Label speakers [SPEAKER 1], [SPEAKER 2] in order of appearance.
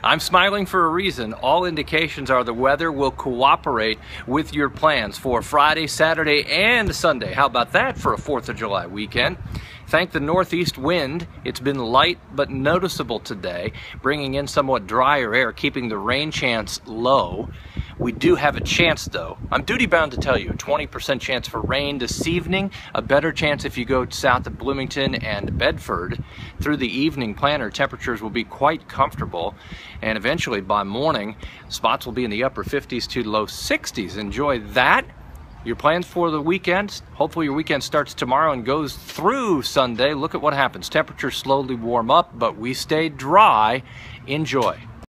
[SPEAKER 1] I'm smiling for a reason. All indications are the weather will cooperate with your plans for Friday, Saturday, and Sunday. How about that for a 4th of July weekend? Thank the northeast wind, it's been light but noticeable today, bringing in somewhat drier air, keeping the rain chance low. We do have a chance though. I'm duty bound to tell you, 20% chance for rain this evening, a better chance if you go south of Bloomington and Bedford. Through the evening planner, temperatures will be quite comfortable, and eventually by morning, spots will be in the upper 50s to low 60s. Enjoy that. Your plans for the weekend, hopefully your weekend starts tomorrow and goes through Sunday. Look at what happens. Temperatures slowly warm up, but we stay dry. Enjoy.